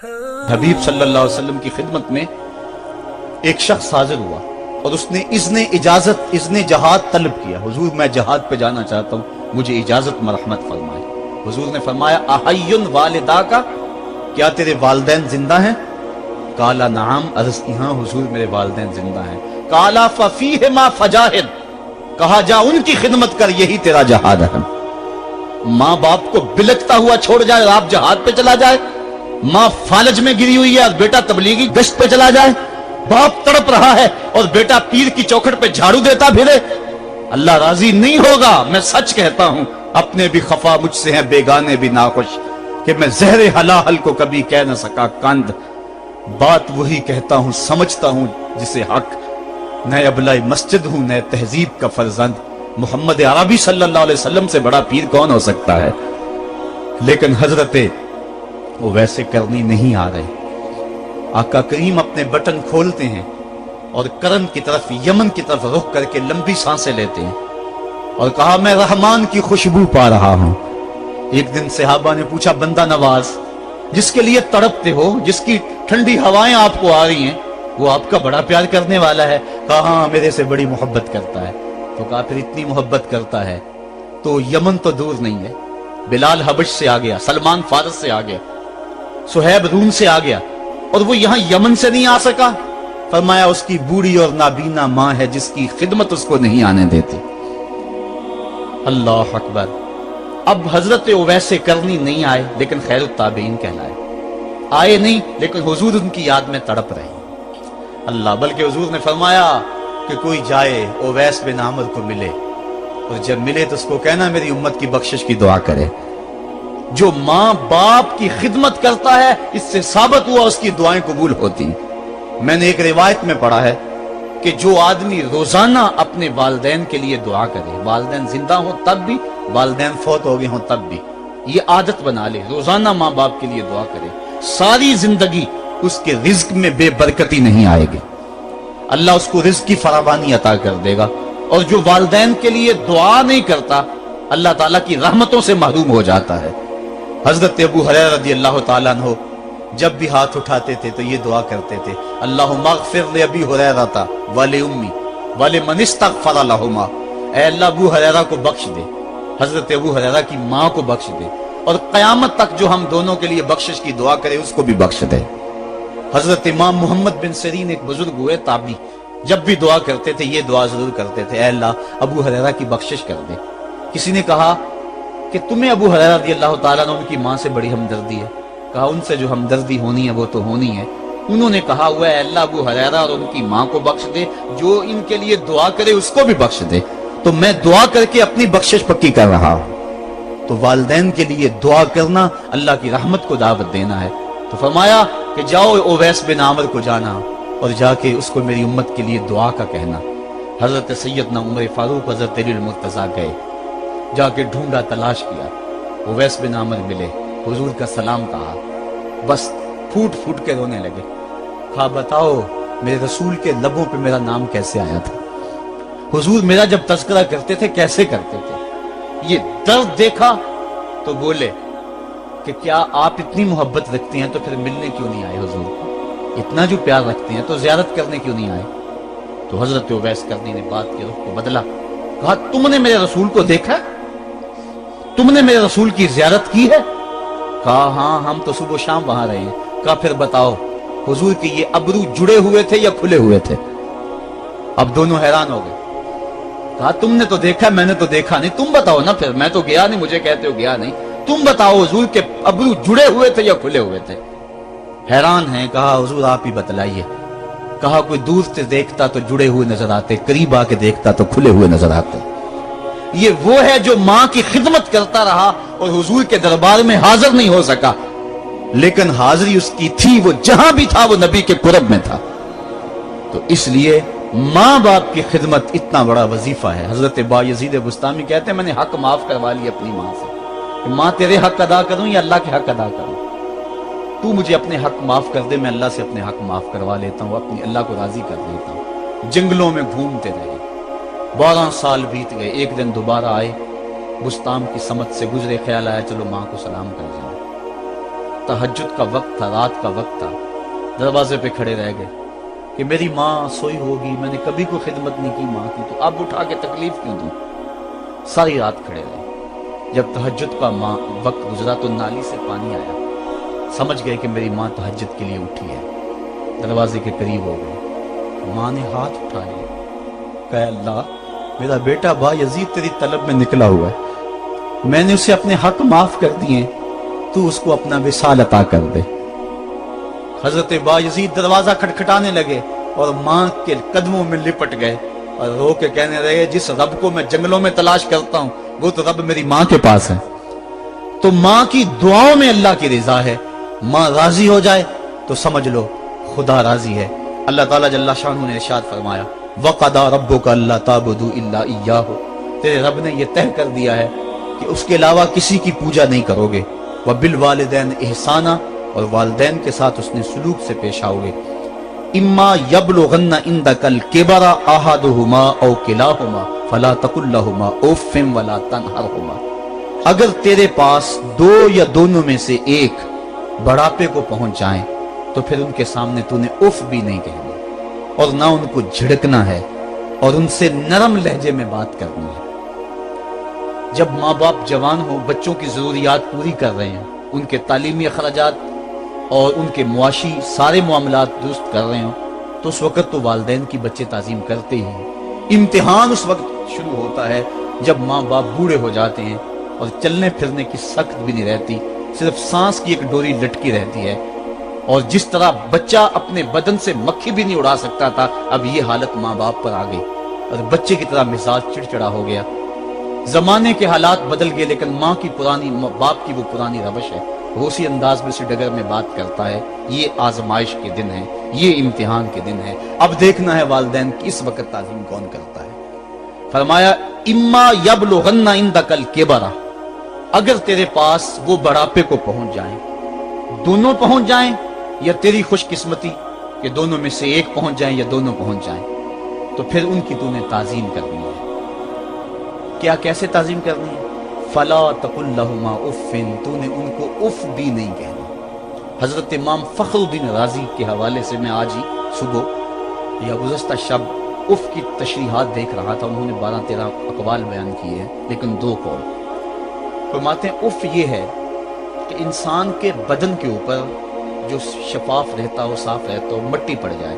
حبیب صلی اللہ علیہ وسلم کی خدمت میں ایک شخص حاضر ہوا اور اس نے اذن جہاد طلب کیا. حضور میں جہاد پہ جانا چاہتا ہوں, مجھے اجازت مرحمت فرمائے. حضور نے فرمایا احی والدہ کا, کیا تیرے والدین زندہ ہیں؟ قالا نعم, عرض کی ہاں حضور میرے والدین زندہ ہیں. قالا ففیہما فجاہد, کہا جا ان کی خدمت کر, یہی تیرا جہاد ہے. ماں باپ کو بلکتا ہوا چھوڑ جائے اور آپ جہاد پہ چلا جائے, ماں فالج میں گری ہوئی ہے اور بیٹا تبلیغی گشت پہ چلا جائے, باپ تڑپ رہا ہے اور بیٹا پیر کی چوکھٹ پہ جھاڑو دیتا پھرے, اللہ راضی نہیں ہوگا. میں سچ کہتا ہوں, اپنے بھی خفا مجھ سے ہیں بیگانے بھی ناخوش, کہ میں زہر حلال کو کبھی کہہ نہ سکا کند. بات وہی کہتا ہوں سمجھتا ہوں جسے حق, نئے ابلائی مسجد ہوں نئے تہذیب کا فرزند. محمد عربی صلی اللہ علیہ وسلم سے بڑا پیر کون ہو سکتا ہے؟ لیکن حضرت وہ ویسے کرنی نہیں آ رہے. آقا کریم اپنے بٹن کھولتے ہیں اور کرم کی طرف, یمن کی طرف رخ کر کے لمبی سانسیں لیتے ہیں اور کہا میں رحمان کی خوشبو پا رہا ہوں. ایک دن صحابہ نے پوچھا بندہ نواز جس کے لیے تڑپتے ہو, جس کی ٹھنڈی ہوائیں آپ کو آ رہی ہیں, وہ آپ کا بڑا پیار کرنے والا ہے؟ کہا ہاں میرے سے بڑی محبت کرتا ہے. تو کہا پھر اتنی محبت کرتا ہے تو یمن تو دور نہیں ہے, بلال حبش سے آ گیا, سلمان فارس سے آ گیا, سہیب روم سے آ گیا, اور وہ یہاں یمن سے نہیں آ سکا. فرمایا اس کی بوڑھی اور نابینا ماں ہے جس کی خدمت اس کو نہیں آنے دیتی. اللہ اکبر. اب حضرت اویس کرنی نہیں آئے لیکن خیر التابعین کہلائے. آئے نہیں لیکن حضور ان کی یاد میں تڑپ رہے. اللہ, بلکہ حضور نے فرمایا کہ کوئی جائے اویس بن عامر کو ملے, اور جب ملے تو اس کو کہنا میری امت کی بخشش کی دعا کرے. جو ماں باپ کی خدمت کرتا ہے اس سے ثابت ہوا اس کی دعائیں قبول ہوتی. میں نے ایک روایت میں پڑھا ہے کہ جو آدمی روزانہ اپنے والدین کے لیے دعا کرے, والدین زندہ ہوں تب بھی, والدین فوت ہو گئے ہوں تب بھی, یہ عادت بنا لے, روزانہ ماں باپ کے لیے دعا کرے, ساری زندگی اس کے رزق میں بے برکتی نہیں آئے گی, اللہ اس کو رزق کی فراوانی عطا کر دے گا. اور جو والدین کے لیے دعا نہیں کرتا اللہ تعالیٰ کی رحمتوں سے محروم ہو جاتا ہے. حضرت ابو ہریرہ رضی اللہ تعالیٰ عنہ جب بھی ہاتھ اٹھاتے تھے تو یہ دعا کرتے تھے, اللہم اغفر لابی ہریرہ ولأمی ولمن استغفر لہما. اے اللہ ابو ہریرہ کو بخش دے, حضرت ابو ہریرہ کی ماں کو بخش دے, اور قیامت تک جو ہم دونوں کے لیے بخشش کی دعا کرے اس کو بھی بخش دے. حضرت امام محمد بن سیرین ایک بزرگ ہوئے تابعی, جب بھی دعا کرتے تھے یہ دعا ضرور کرتے تھے, اے اللہ ابو ہریرہ کی بخشش کر دے. کسی نے کہا کہ تمہیں ابو ہریرہ رضی اللہ تعالیٰ عنہ ان کی ماں سے بڑی ہمدردی ہے. کہا ان سے جو ہمدردی ہونی ہے وہ تو ہونی ہے. انہوں نے کہا ہوا ہے اللہ ابو ہریرہ اور ان کی ماں کو بخش دے, جو ان کے لیے دعا کرے اس کو بھی بخش دے. تو میں دعا کر کے اپنی بخشش پکی کر رہا ہوں. تو والدین کے لیے دعا کرنا اللہ کی رحمت کو دعوت دینا ہے. تو فرمایا کہ جاؤ اویس بن عامر کو جانا اور جا کے اس کو میری امت کے لیے دعا کا کہنا. حضرت سیدنا عمر فاروق حضرت علی المرتضیٰ گئے, جا کے ڈھونڈا تلاش کیا, اویس بن عامر ملے, حضور کا سلام کہا, بس پھوٹ پھوٹ کے رونے لگے. کہا بتاؤ میرے رسول کے لبوں پہ میرا نام کیسے آیا تھا, حضور میرا جب تذکرہ کرتے تھے کیسے کرتے تھے. یہ درد دیکھا تو بولے کہ کیا آپ اتنی محبت رکھتے ہیں تو پھر ملنے کیوں نہیں آئے حضور کو, اتنا جو پیار رکھتے ہیں تو زیارت کرنے کیوں نہیں آئے. تو حضرت اویس کرنی نے بات کے رخ کو بدلا, کہا تم نے میرے رسول کو دیکھا, تم نے میرے رسول کی زیارت کی ہے؟ کہا ہاں ہم تو صبح و شام وہاں رہے ہیں. کہا پھر بتاؤ حضور کی یہ ابرو جڑے ہوئے تھے یا کھلے ہوئے تھے؟ اب دونوں حیران ہو گئے. کہا تم نے تو دیکھا میں نے تو دیکھا نہیں, تم بتاؤ نا, پھر میں تو گیا نہیں, مجھے کہتے ہو گیا نہیں, تم بتاؤ حضور کے ابرو جڑے ہوئے تھے یا کھلے ہوئے تھے؟ حیران ہیں. کہا حضور آپ ہی بتلائیے. کہا کوئی دور سے دیکھتا تو جڑے ہوئے نظر آتے, قریب آ کے دیکھتا تو کھلے ہوئے نظر آتے. یہ وہ ہے جو ماں کی خدمت کرتا رہا اور حضور کے دربار میں حاضر نہیں ہو سکا, لیکن حاضری اس کی تھی, وہ جہاں بھی تھا وہ نبی کے قرب میں تھا. تو اس لیے ماں باپ کی خدمت اتنا بڑا وظیفہ ہے. حضرت بایزید بستامی کہتے ہیں میں نے حق معاف کروا لی اپنی ماں سے, کہ ماں تیرے حق ادا کروں یا اللہ کے حق ادا کروں, تو مجھے اپنے حق معاف کر دے, میں اللہ سے اپنے حق معاف کروا لیتا ہوں, اپنی اللہ کو راضی کر لیتا ہوں. جنگلوں میں گھومتے رہے, 12 سال بیت گئے. ایک دن دوبارہ آئے, بستام کی سمت سے گزرے, خیال آیا چلو ماں کو سلام کر جائیں. तहज्जुद का वक्त था, रात का वक्त था, दरवाजे पे खड़े रह गए कि मेरी माँ सोई होगी, मैंने कभी कोई खिदमत नहीं की माँ की, तो अब उठा के तकलीफ क्यों दूं। सारी रात खड़े रहे। जब तहज्जुद का माँ वक्त गुजरा तो नाली से पानी आया, समझ गए कि मेरी माँ तहज्जुद के लिए उठी है। दरवाजे के करीब हो गए, माँ ने हाथ उठा लिया, कहा अल्लाह मेरा बेटा बा यजीद तेरी तलब में निकला हुआ है, मैंने उसे अपने हक माफ कर दिए, तू उसको अपना विसाल अता कर दे। हजरत बा यजीद दरवाजा खटखटाने लगे और माँ के कदमों में लिपट गए और रो के कहने लगे, जिस रब को मैं जंगलों में तलाश करता हूं वो तो रब मेरी माँ के पास है। तो माँ की दुआओं में अल्लाह की रिजा है, माँ राजी हो जाए तो समझ लो खुदा राजी है। अल्लाह ताला जल्ला शानहू ने इरशाद फरमाया, वक़दा रब्बुका अल्ला ताबुदू इल्ला इय्याहु, तेरे रब ने यह तय कर दिया है कि उसके अलावा किसी की पूजा नहीं करोगे। व बिल वालिदैन इहसाना, और वालिदैन के साथ उसने सुलूक से पेश आओगे। इम्मा यबलुगन्ना इंदकल किबरा अहदुहुमा औ किलाहुमा फला तकुल लहुमा उफ़्फ़िन वला तनहरहुमा, अगर तेरे पास दो या दोनों में से एक बढ़ापे को पहुंच जाए तो फिर उनके सामने तूने उफ भी नहीं कहनी और ना उनको झिड़कना है और उनसे नरम लहजे में बात करनी है। जब माँ बाप जवान हो, बच्चों की जरूरियात पूरी कर रहे हैं, उनके तालीमी अखराजात और उनके मुआशी सारे मामलात दुरुस्त कर रहे हो, तो उस वक्त तो वालिदैन की बच्चे ताजीम करते ही। इम्तिहान उस वक्त शुरू होता है जब माँ बाप बूढ़े हो जाते हैं और चलने फिरने की सख्त भी नहीं रहती, सिर्फ सांस की एक डोरी लटकी रहती है। और जिस तरह बच्चा अपने बदन से मक्खी भी नहीं उड़ा सकता था, अब ये हालत माँ बाप पर आ गई और बच्चे की तरह मिजाज चिड़चिड़ा हो गया। जमाने के हालात बदल गए, लेकिन माँ की पुरानी, बाप की वो पुरानी रवश है, वो उसी अंदाज में से डगर में बात करता है। ये आजमाइश के दिन है, ये इम्तिहान के दिन है। अब देखना है वालिदैन की इस वक्त ताज़ीम कौन करता है। फरमाया इम्मा यबलुगन्ना इंदकल किबरा, अगर तेरे पास वो बढ़ापे को पहुंच जाए, दोनों पहुंच जाएं या तेरी खुशकिस्मती कि दोनों में से एक पहुंच जाए या दोनों पहुंच जाएं, तो फिर उनकी तूने ताजीम करनी है। क्या कैसे ताजीम करनी है? फला तकुल लहुमा उफ़्फ़िन, तूने उनको उफ भी नहीं कहना। हजरत इमाम फखरुद्दीन राजी के हवाले से मैं आज ही सुबह या गुज़श्ता शब उफ की तशरीहात देख रहा था। उन्होंने 12-13 अक़वाल बयान किए हैं, लेकिन 2 कौल फरमाते हैं। उफ ये है कि इंसान के बदन के ऊपर जो शफाफ रहता हो, साफ रहता हो, मट्टी पड़ जाए,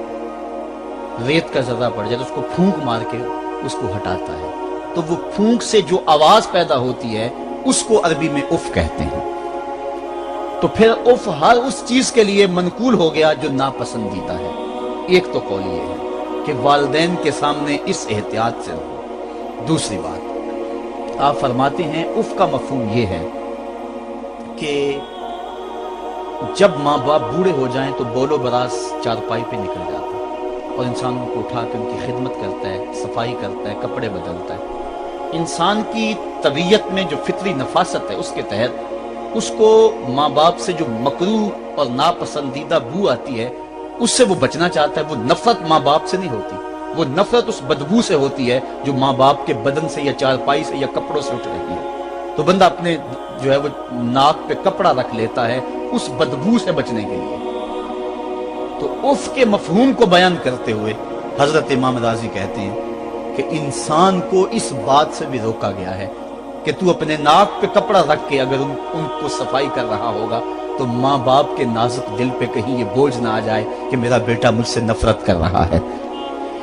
रेत का जर्रा पड़ जाए तो उसको फूंक मार के उसको हटाता है, तो वो फूंक से जो आवाज पैदा होती है उसको अरबी में उफ कहते हैं। तो फिर उफ हर उस चीज के लिए मनकूल हो गया जो नापसंदीदा है। एक तो कौल ये है कि वालिदैन के सामने इस एहतियात से रहो। दूसरी बात आप फरमाते हैं उफ का मफहूम ये है कि जब माँ बाप बूढ़े हो जाएं तो बोलो बरास चारपाई पे निकल जाता है और इंसान उनको उठा के उनकी खिदमत करता है, सफाई करता है, कपड़े बदलता है। इंसान की तबीयत में जो फितरी नफासत है उसके तहत उसको माँ बाप से जो मकरूह और नापसंदीदा बू आती है उससे वो बचना चाहता है। वो नफरत माँ बाप से नहीं होती, वो नफरत उस बदबू से होती है जो माँ बाप के बदन से या चारपाई से या कपड़ों से उठ रही है। तो बंदा अपने जो है वो नाक पे कपड़ा रख लेता है उस बदबू से बचने के लिए। तो उफ के मफहूम को बयान करते हुए हजरत इमाम राजी कहते हैं कि इंसान को इस बात से भी रोका गया है कि तू अपने नाक पे कपड़ा रख के अगर उनको सफाई कर रहा होगा तो माँ बाप के नाजुक दिल पे कहीं ये बोझ ना आ जाए कि मेरा बेटा मुझसे नफरत कर रहा है।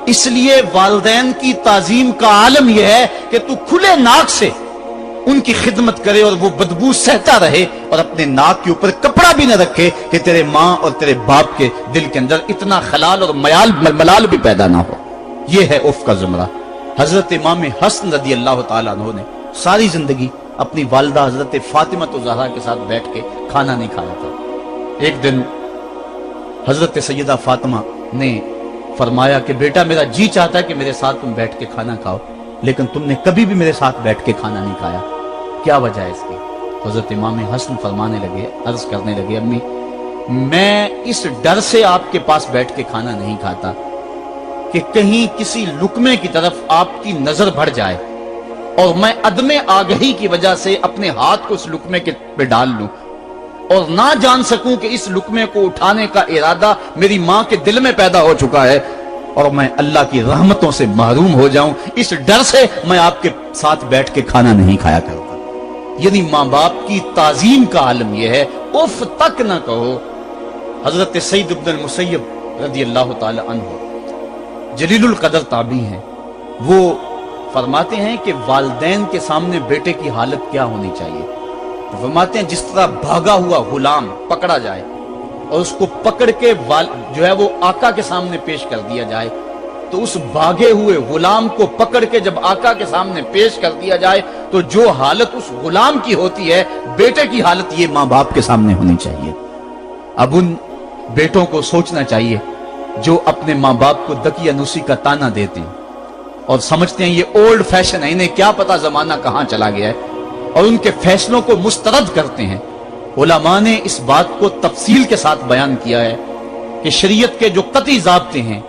इसलिए वालिदैन की ताजीम का आलम यह है कि तू खुले नाक से उनकी खिदमत करे और वो बदबू सहता रहे और अपने नाक के ऊपर कपड़ा भी न रखे कि तेरे माँ और तेरे बाप के दिल के अंदर इतना खलाल और मलाल भी पैदा ना हो। ये है उफ का जुमरा। हजरत इमाम हसन रदी अल्लाह ताला अन्हु ने सारी जिंदगी अपनी वालिदा हजरत फातिमा तो ज़हरा के साथ बैठ के खाना नहीं खाया था। एक दिन हजरत सैयदा फातिमा ने फरमाया कि बेटा मेरा जी चाहता है कि मेरे साथ तुम बैठ के खाना खाओ, लेकिन तुमने कभी भी मेरे साथ बैठ के खाना नहीं खाया, क्या वजह है इसकी? हजरत इमाम हसन फरमाने लगे, अर्ज करने लगे, अम्मी मैं इस डर से आपके पास बैठ के खाना नहीं खाता कि कहीं किसी लुकमे की तरफ आपकी नजर बढ़ जाए और मैं अदमे आगही की वजह से अपने हाथ को उस लुकमे के पे डाल लूं और ना जान सकूं कि इस लुकमे को उठाने का इरादा मेरी मां के दिल में पैदा हो चुका है और मैं अल्लाह की रहमतों से महरूम हो जाऊं, इस डर से मैं आपके साथ बैठ के खाना नहीं खाया करता। यानी मां बाप की ताजीम का आलम यह है, उफ तक ना कहो। हजरत सईद इब्न मुसय्यब रज़ी अल्लाह ताला अन्हु जलीलुल कदर ताबी हैं, वो फरमाते हैं कि वालिदैन के सामने बेटे की हालत क्या होनी चाहिए। तो फरमाते हैं जिस तरह भागा हुआ गुलाम पकड़ा जाए और उसको पकड़ के जो है वो आका के सामने पेश कर दिया जाए, तो उस भागे हुए गुलाम को पकड़ के जब आका के सामने पेश कर दिया जाए तो जो हालत उस गुलाम की होती है, बेटे की हालत ये मां बाप के सामने होनी चाहिए। अब उन बेटों को सोचना चाहिए जो अपने मां बाप को दकियानुसी का ताना देते हैं और समझते हैं ये ओल्ड फैशन है, इन्हें क्या पता जमाना कहां चला गया है, और उनके फैसलों को मुस्तरद करते हैं। उलमा ने इस बात को तफसील के साथ बयान किया है कि शरीयत के जो कतई ज़ाब्ते हैं,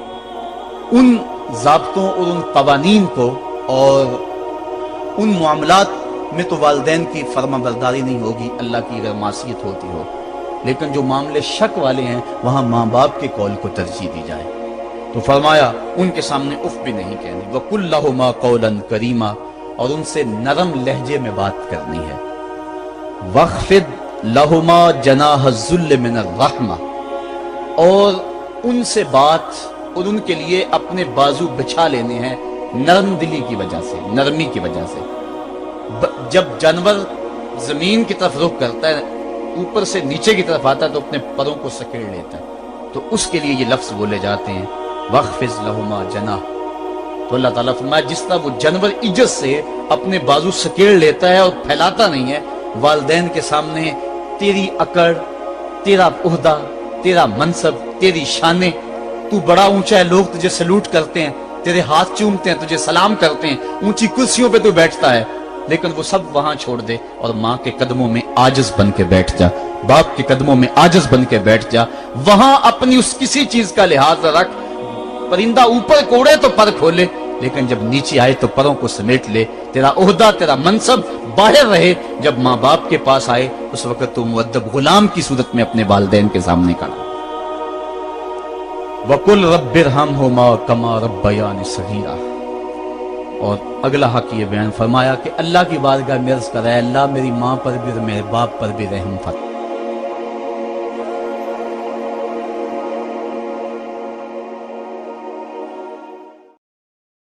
उन ज़ाब्तों और उन कवानीन को और उन मामलात में तो वालिदैन की फर्माबरदारी नहीं होगी, अल्लाह की अगर मासियत होती हो, लेकिन जो मामले शक वाले हैं वहां मां बाप के कौल को तरजीह दी जाए। तो फरमाया उनके सामने उफ भी नहीं कहनी, वकुल लहुमा कौलन करीमा, और उनसे नरम लहजे में बात करनी है। वख्फिद लहुमा जनाह ज़ुल्ल मिनर रहमा, और उनसे बात और उनके लिए अपने बाजू बिछा लेने हैं नरम दिली की वजह से, नरमी की वजह से। जब जानवर जमीन की तरफ रुख करता है, ऊपर से नीचे की तरफ आता है तो अपने परों को सकेड़ लेता है, तो उसके लिए ये लफ्ज बोले जाते हैं वख्फिज लहुमा जनाह। तो अल्लाह ताला फरमाया जिस तरह वो जानवर इज्जत से अपने बाजू सकेड़ लेता है और फैलाता नहीं है, वालिदैन के सामने तेरी अकड़, तेरा उहदा, तेरा मनसब, तेरी शाने, तू बड़ा ऊंचा है, लोग तुझे सलूट करते हैं, तेरे हाथ चूमते हैं, तुझे सलाम करते हैं, ऊंची कुर्सियों पे तू बैठता है, लेकिन वो सब वहां छोड़ दे और माँ के कदमों में आजिज बन के बैठ जा, बाप के कदमों में आजिज बन के बैठ जा। वहां अपनी उस किसी चीज का लिहाज रख, परिंदा ऊपर कोड़े तो पर खोले, लेकिन जब नीचे आए तो परों को समेट ले। तेरा ओहदा, तेरा मनसब बाहर रहे, जब माँ बाप के पास आए उस वक्त तो मुअद्दब गुलाम की सूरत में अपने वालिदैन के सामने खड़ा। वकुल रब्बिरहमहुमा कमा रब्बयानी सगीरा, और अगला हक ये बयान फरमाया कि अल्लाह की बारगाह में अर्ज़ कर, अल्लाह मेरी माँ पर भी और मेरे बाप पर भी रहम फरमा।